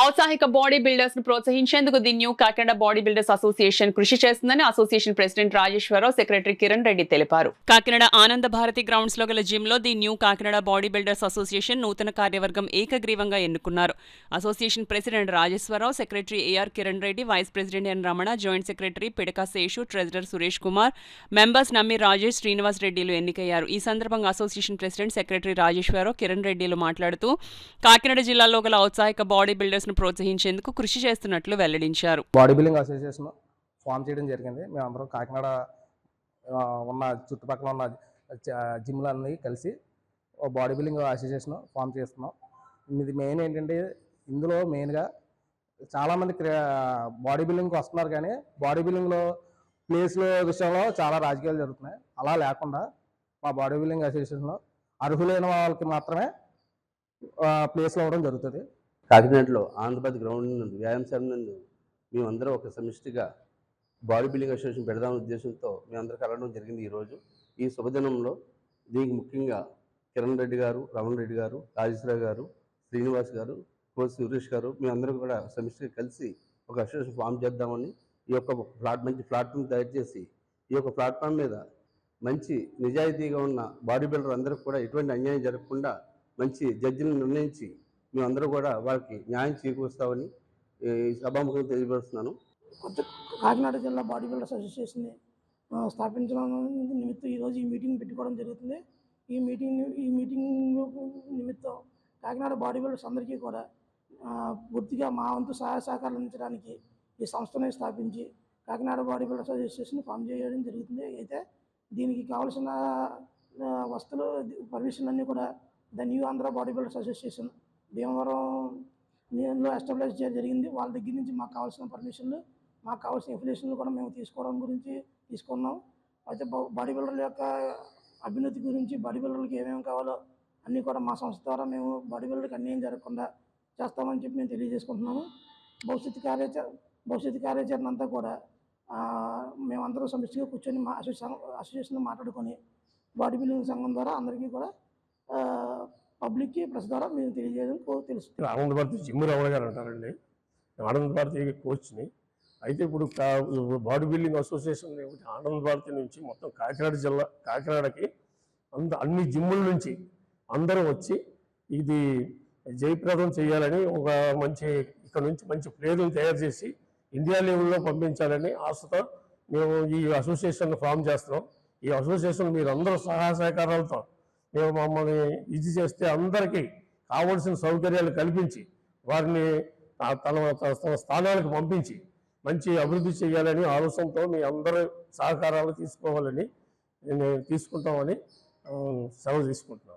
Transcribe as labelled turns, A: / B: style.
A: ఔత్సాహిక body builders ను ప్రోత్సహించేందుకు the new Kakinada body builders association కృషి చేస్తుందని association president Rajeswara Rao, secretary Kiran Reddy తెలిపారు. కాకినాడ ఆనంద భారతి గ్రౌండ్స్ లో గల జిమ్ లో the new Kakinada body builders association నూతన కార్యవర్గం ఏకగ్రీవంగా ఎన్నుకున్నారు. Association president Rajeswara Rao, secretary AR Kiran Reddy, vice president N Ramana, joint secretary Pidaka Seshu, treasurer Suresh Kumar, members Nammi Rajesh, Srinivas రెడ్డిలు ఎన్నికయ్యారు. ఈ సందర్భంగా association president, secretary Rajeswara Rao, Kiran రెడ్డిలు మాట్లాడుతూ కాకినాడ జిల్లాలో గల ఔత్సాహిక బాడీ బిల్డర్స్ ను ప్రోత్సహించేందుకు కృషి చేస్తున్నట్లు వెల్లడించారు.
B: బాడీ బిల్డింగ్ అసోసియేషన్ ఫామ్ చేయడం జరిగింది. మేమందరం కాకినాడ ఉన్న చుట్టుపక్కల ఉన్న జిమ్లన్నీ కలిసి బాడీ బిల్డింగ్ అసోసియేషన్ ఫామ్ చేస్తున్నాం. ఇది మెయిన్ ఏంటంటే ఇందులో మెయిన్గా చాలామంది బాడీ బిల్డింగ్కి వస్తున్నారు, కానీ బాడీ బిల్డింగ్లో ప్లేస్ల విషయంలో చాలా రాజకీయాలు జరుగుతున్నాయి. అలా లేకుండా మా బాడీ బిల్డింగ్ అసోసియేషన్లో అర్హులైన వాళ్ళకి మాత్రమే ప్లేస్లు అవ్వడం జరుగుతుంది.
C: కాకినాడలో ఆంధ్రప్రదేశ్ గ్రౌండ్ నందు వ్యాయామశాల నందు మేమందరం ఒక సమిష్టిగా బాడీ బిల్డింగ్ అసోసియేషన్ పెడదామనే ఉద్దేశంతో మేమందరం కలవడం జరిగింది. ఈరోజు ఈ శుభదినంలో దీనికి ముఖ్యంగా కిరణ్ రెడ్డి గారు, రమణ రెడ్డి గారు, రాజేశ్వరరావు గారు, శ్రీనివాస్ గారు, కోసి సురేష్ గారు మేమందరం కూడా సమిష్టిగా కలిసి ఒక అసోసియేషన్ ఫామ్ చేద్దామని ఈ యొక్క మంచి ప్లాట్ఫామ్ తయారు చేసి ఈ యొక్క ప్లాట్ఫామ్ మీద మంచి నిజాయితీగా ఉన్న బాడీ బిల్డర్ అందరికీ కూడా ఎటువంటి అన్యాయం జరగకుండా మంచి జడ్జిలను నిర్ణయించి మేమందరూ కూడా వారికి న్యాయం చేకూరుస్తామని సభాముఖంగా తెలియపరుస్తున్నాను.
D: కాకినాడ జిల్లా బాడీ బిల్డర్స్ అసోసియేషన్ని స్థాపించడం నిమిత్తం ఈరోజు ఈ మీటింగ్ పెట్టుకోవడం జరుగుతుంది. ఈ మీటింగ్ నిమిత్తం కాకినాడ బాడీ బిల్డర్స్ అందరికీ కూడా పూర్తిగా మా వంతు సహాయ సహకారాలు అందించడానికి ఈ సంస్థని స్థాపించి Kakinada body builders association form చేయడం జరుగుతుంది. అయితే దీనికి కావాల్సిన వస్తువులు, పర్మిషన్లు అన్నీ కూడా the new Andhra body builders association భీమవరంలో ఎస్టాబ్లిష్ చేయడం జరిగింది. వాళ్ళ దగ్గర నుంచి మాకు కావాల్సిన పర్మిషన్లు, మాకు కావాల్సిన ఎఫిలియేషన్లు కూడా మేము తీసుకోవడం గురించి తీసుకున్నాం. అయితే బాడీ బిల్డర్ల యొక్క అభ్యున్నతి గురించి, బాడీ బిల్డర్లకు ఏమేమి కావాలో అన్నీ కూడా మా సంస్థ ద్వారా మేము బాడీ బిల్డర్కి అన్యాయం జరగకుండా చేస్తామని చెప్పి మేము తెలియజేసుకుంటున్నాము. భవిష్యత్తు కార్యాచరణ అంతా కూడా మేమందరం సమిష్టిగా కూర్చొని మా అసోసియేషన్ మాట్లాడుకొని బాడీ బిల్డింగ్ సంఘం ద్వారా అందరికీ కూడా పబ్లిక్కి ప్రెస్ ద్వారా మేము తెలియజేయడం తెలుస్తుంది.
E: ఆనంద భారతి జిమ్ రమణ గారు అంటారండి. ఆనంద భారతి కోచ్ని. అయితే ఇప్పుడు బాడీ బిల్డింగ్ అసోసియేషన్ ఆనంద భారతి నుంచి మొత్తం కాకినాడ జిల్లా, కాకినాడకి అన్ని జిమ్ముల నుంచి అందరూ వచ్చి ఇది జయప్రదం చేయాలని ఒక ఇక్కడ నుంచి మంచి ప్లేయర్ని తయారు చేసి ఇండియా లెవెల్లో పంపించాలని ఆశతో మేము ఈ అసోసియేషన్ ఫామ్ చేస్తున్నాం. ఈ అసోసియేషన్ మీరు అందరూ సహాయ సహకారాలతో మేము మమ్మల్ని ఇది చేస్తే అందరికీ కావలసిన సౌకర్యాలు కల్పించి వారిని తన స్థానాలకు పంపించి మంచి అభివృద్ధి చేయాలని ఆలోచనతో మీ అందరూ సహకారాలు తీసుకోవాలని తీసుకుంటామని సెలవు తీసుకుంటున్నాం.